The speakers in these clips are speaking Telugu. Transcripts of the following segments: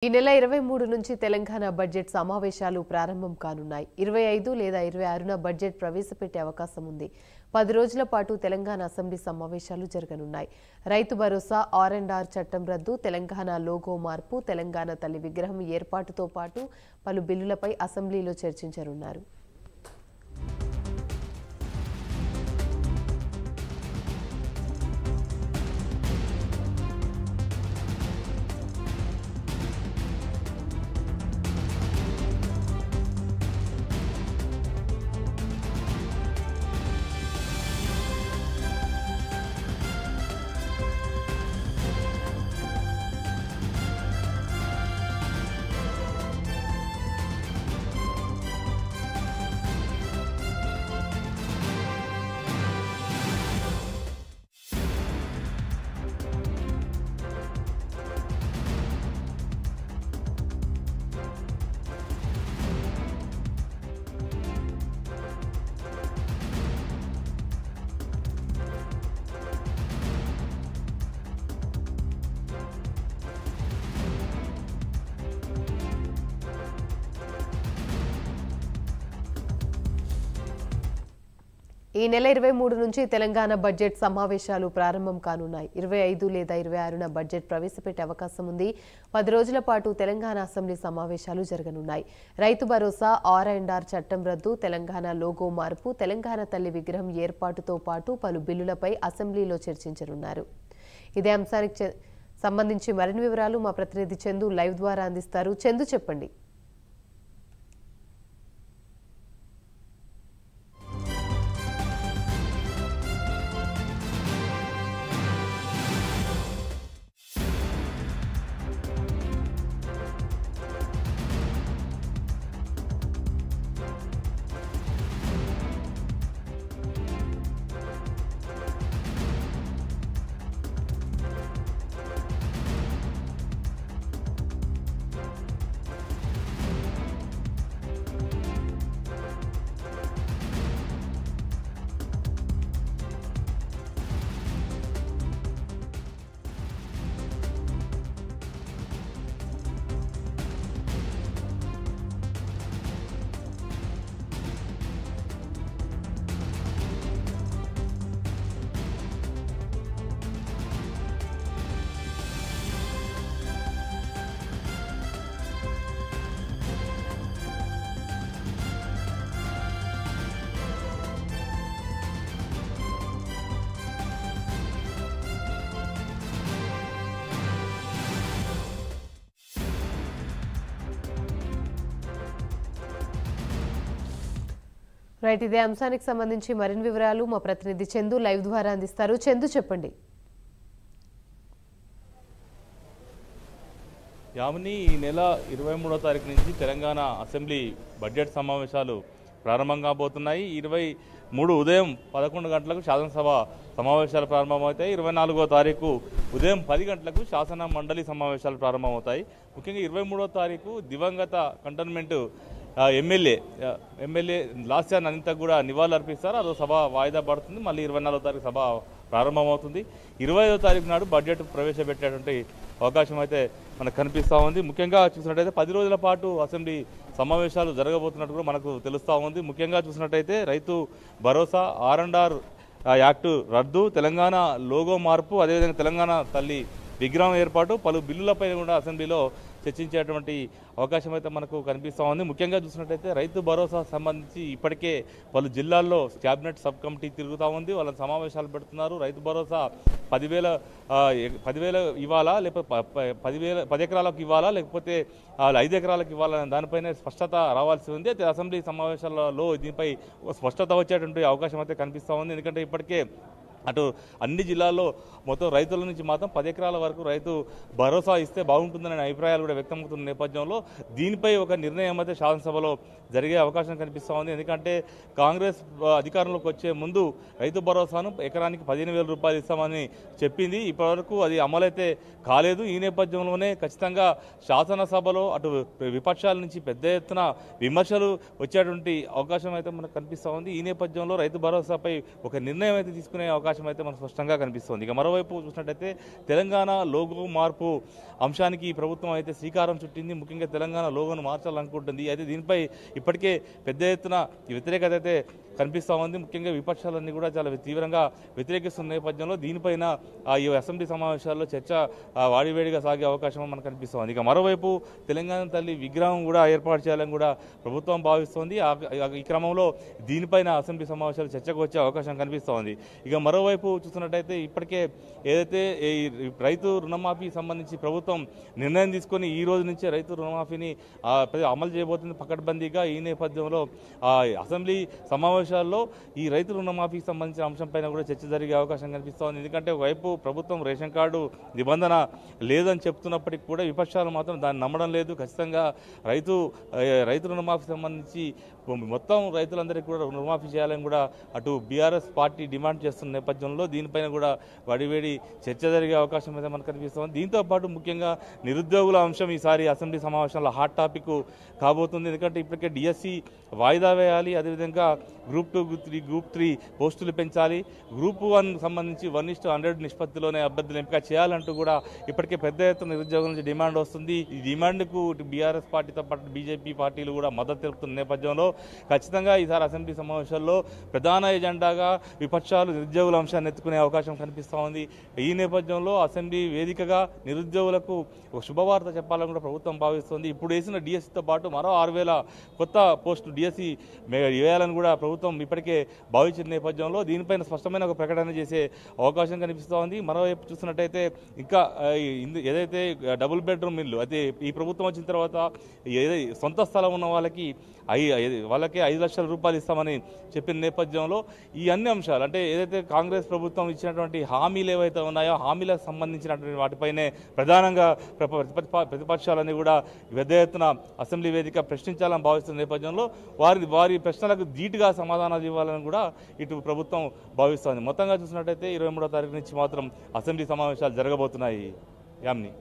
ఈ నెల 23 నుంచి తెలంగాణ బడ్జెట్ సమావేశాలు ప్రారంభం కానున్నాయి. 25 లేదా 26న బడ్జెట్ ప్రవేశపెట్టే అవకాశం ఉంది. 10 రోజుల పాటు తెలంగాణ అసెంబ్లీ సమావేశాలు జరగనున్నాయి. రైతు భరోసా, ఆర్&ఆర్ చట్టం రద్దు, తెలంగాణ లోగో మార్పు, తెలంగాణ తల్లి విగ్రహం ఏర్పాటుతో పాటు పలు బిల్లులపై అసెంబ్లీలో చర్చించనున్నారు. ఈ నెల 23 నుంచి తెలంగాణ బడ్జెట్ సమావేశాలు ప్రారంభం కానున్నాయి. 25 లేదా 26న బడ్జెట్ ప్రవేశపెట్టే అవకాశం ఉంది. 10 రోజుల పాటు తెలంగాణ అసెంబ్లీ సమావేశాలు జరగనున్నాయి. రైతు భరోసా, ఆర్&ఆర్ చట్టం రద్దు, తెలంగాణ లోగో మార్పు, తెలంగాణ తల్లి విగ్రహం ఏర్పాటుతో పాటు పలు బిల్లులపై అసెంబ్లీలో చర్చించనున్నారు. ఇదే అంశానికి సంబంధించి మరిన్ని వివరాలు మా ప్రతినిధి చందు లైవ్ ద్వారా అందిస్తారు. చందు, చెప్పండి. రైట్, ఇదే అంశానికి సంబంధించి మరిన్ని వివరాలు మా ప్రతినిధి చందు లైవ్ ద్వారా అందిస్తారు. చందు, చెప్పండి. యామిని, ఈ నెల 23వ తారీఖు నుంచి తెలంగాణ అసెంబ్లీ బడ్జెట్ సమావేశాలు ప్రారంభం కాబోతున్నాయి. 23 ఉదయం 11 గంటలకు శాసనసభ సమావేశాలు ప్రారంభమవుతాయి. 24వ తారీఖు ఉదయం 10 గంటలకు శాసన మండలి సమావేశాలు ప్రారంభమవుతాయి. ముఖ్యంగా 23వ తారీఖు దివంగత కంటోన్మెంట్ ఎమ్మెల్యే లాస్యాన్ అనితకు కూడా నివాళులు అర్పిస్తారు. అదో సభ వాయిదా పడుతుంది. మళ్ళీ 24వ తారీఖు సభ ప్రారంభమవుతుంది. 25వ తారీఖు నాడు బడ్జెట్ ప్రవేశపెట్టేటువంటి అవకాశం అయితే మనకు కనిపిస్తూ ఉంది. ముఖ్యంగా చూసినట్టయితే 10 రోజుల పాటు అసెంబ్లీ సమావేశాలు జరగబోతున్నట్టు కూడా మనకు తెలుస్తూ ఉంది. ముఖ్యంగా చూసినట్టయితే రైతు భరోసా, ఆర్&ఆర్ యాక్టు రద్దు, తెలంగాణ లోగో మార్పు, అదేవిధంగా తెలంగాణ తల్లి విగ్రహం ఏర్పాటు, పలు బిల్లులపై కూడా అసెంబ్లీలో చర్చించేటువంటి అవకాశం అయితే మనకు కనిపిస్తూ ఉంది. ముఖ్యంగా చూసినట్టయితే రైతు భరోసా సంబంధించి ఇప్పటికే పలు జిల్లాల్లో క్యాబినెట్ సబ్ కమిటీ తిరుగుతూ ఉంది. వాళ్ళ సమావేశాలు పెడుతున్నారు. రైతు భరోసా 10,000 ఇవ్వాలా, లేకపోతే 10 ఎకరాలకు ఇవ్వాలా, లేకపోతే 5 ఎకరాలకు ఇవ్వాలనే దానిపైన స్పష్టత రావాల్సి ఉంది. అయితే అసెంబ్లీ సమావేశాలలో దీనిపై స్పష్టత వచ్చేటువంటి అవకాశం అయితే కనిపిస్తూ ఉంది. ఎందుకంటే ఇప్పటికే అటు అన్ని జిల్లాల్లో మొత్తం రైతుల నుంచి మాత్రం 10 ఎకరాల వరకు రైతు భరోసా ఇస్తే బాగుంటుందనే అభిప్రాయాలు కూడా వ్యక్తమవుతున్న నేపథ్యంలో దీనిపై ఒక నిర్ణయం అయితే శాసనసభలో జరిగే అవకాశం కనిపిస్తూ ఉంది. ఎందుకంటే కాంగ్రెస్ అధికారంలోకి వచ్చే ముందు రైతు భరోసాను ఎకరానికి 15,000 రూపాయలు ఇస్తామని చెప్పింది. ఇప్పటివరకు అది అమలైతే కాలేదు. ఈ నేపథ్యంలోనే ఖచ్చితంగా శాసనసభలో అటు విపక్షాల నుంచి పెద్ద ఎత్తున విమర్శలు వచ్చేటువంటి అవకాశం అయితే మనకు కనిపిస్తూ ఉంది. ఈ నేపథ్యంలో రైతు భరోసాపై ఒక నిర్ణయం అయితే తీసుకునే అవకాశం అవకాశం అయితే మనకు స్పష్టంగా కనిపిస్తుంది. ఇక మరోవైపు చూసినట్టయితే తెలంగాణ లోగో మార్పు అంశానికి ఈ ప్రభుత్వం అయితే శ్రీకారం చుట్టింది. ముఖ్యంగా తెలంగాణ లోగోను మార్చాలనుకుంటుంది. అయితే దీనిపై ఇప్పటికే పెద్ద ఎత్తున వ్యతిరేకత అయితే కనిపిస్తూ ఉంది. ముఖ్యంగా విపక్షాలన్నీ కూడా చాలా తీవ్రంగా వ్యతిరేకిస్తున్న నేపథ్యంలో దీనిపైన ఈ అసెంబ్లీ సమావేశాల్లో చర్చ వాడివేడిగా సాగే అవకాశం మనకు కనిపిస్తోంది. ఇక మరోవైపు తెలంగాణ తల్లి విగ్రహం కూడా ఏర్పాటు చేయాలని కూడా ప్రభుత్వం భావిస్తోంది. ఈ క్రమంలో దీనిపైన అసెంబ్లీ సమావేశాలు చర్చకు వచ్చే అవకాశం కనిపిస్తోంది. ఇక మరోవైపు చూస్తున్నట్టయితే ఇప్పటికే ఏదైతే ఈ రైతు రుణమాఫీ సంబంధించి ప్రభుత్వం నిర్ణయం తీసుకొని ఈ రోజు నుంచే రైతు రుణమాఫీని అమలు చేయబోతుంది పకడ్బందీగా. ఈ నేపథ్యంలో అసెంబ్లీ సమావేశాల్లో ఈ రైతు రుణమాఫీకి సంబంధించిన అంశంపైన కూడా చర్చ జరిగే అవకాశం కనిపిస్తోంది. ఎందుకంటే ఒకవైపు ప్రభుత్వం రేషన్ కార్డు నిబంధన లేదని చెప్తున్నప్పటికీ కూడా విపక్షాలు మాత్రం దాన్ని నమ్మడం లేదు. ఖచ్చితంగా రైతు రుణమాఫీ సంబంధించి మొత్తం రైతులందరికీ కూడా రుణమాఫీ చేయాలని కూడా అటు బీఆర్ఎస్ పార్టీ డిమాండ్ చేస్తున్న నేపథ్యంలో దీనిపైన కూడా వడివేడి చర్చ జరిగే అవకాశం అయితే మనకు కనిపిస్తోంది. దీంతో పాటు ముఖ్యంగా నిరుద్యోగుల అంశం ఈసారి అసెంబ్లీ సమావేశంలో హాట్ టాపిక్ కాబోతుంది. ఎందుకంటే ఇప్పటికే డిఎస్సి వాయిదా వేయాలి, అదేవిధంగా గ్రూప్ 2, గ్రూప్ 3 పోస్టులు పెంచాలి, గ్రూప్ 1 సంబంధించి 1:100 నిష్పత్తిలోనే అభ్యర్థులు ఎంపిక చేయాలంటూ కూడా ఇప్పటికే పెద్ద ఎత్తున నిరుద్యోగుల నుంచి డిమాండ్ వస్తుంది. ఈ డిమాండ్కు బీఆర్ఎస్ పార్టీతో పాటు బీజేపీ పార్టీలు కూడా మద్దతు తెలుపుతున్న నేపథ్యంలో ఖచ్చితంగా ఈసారి అసెంబ్లీ సమావేశాల్లో ప్రధాన ఎజెండాగా విపక్షాలు నిరుద్యోగుల అంశాన్ని ఎత్తుకునే అవకాశం కనిపిస్తూ ఉంది. ఈ నేపథ్యంలో అసెంబ్లీ వేదికగా నిరుద్యోగులకు ఒక శుభవార్త చెప్పాలని కూడా ప్రభుత్వం భావిస్తోంది. ఇప్పుడు వేసిన డిఎస్సితో పాటు మరో 6,000 కొత్త పోస్టులు డిఎస్సి వేయాలని కూడా ప్రభుత్వం ఇప్పటికే భావించిన నేపథ్యంలో దీనిపైన స్పష్టమైన ఒక ప్రకటన చేసే అవకాశం కనిపిస్తూ ఉంది. మరోవైపు చూస్తున్నట్టయితే ఇంకా ఏదైతే డబుల్ బెడ్రూమ్ ఇల్లు అయితే ఈ ప్రభుత్వం వచ్చిన తర్వాత సొంత స్థలం ఉన్న వాళ్ళకి 5 లక్షల రూపాయలు ఇస్తామని చెప్పిన నేపథ్యంలో ఈ అన్ని అంశాలు అంటే ఏదైతే కాంగ్రెస్ ప్రభుత్వం ఇచ్చినటువంటి హామీలు ఏవైతే ఉన్నాయో హామీలకు సంబంధించినటువంటి వాటిపైనే ప్రధానంగా ప్రతిపక్షాలన్నీ కూడా పెద్ద ఎత్తున అసెంబ్లీ వేదిక ప్రశ్నించాలని భావిస్తున్న నేపథ్యంలో వారి ప్రశ్నలకు ధీటుగా సమాధానాలు ఇవ్వాలని కూడా ఇటు ప్రభుత్వం భావిస్తోంది. మొత్తంగా చూసినట్టయితే 23వ తారీఖు నుంచి మాత్రం అసెంబ్లీ సమావేశాలు జరగబోతున్నాయి. యామ్ని.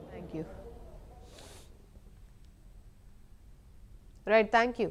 Right, thank you.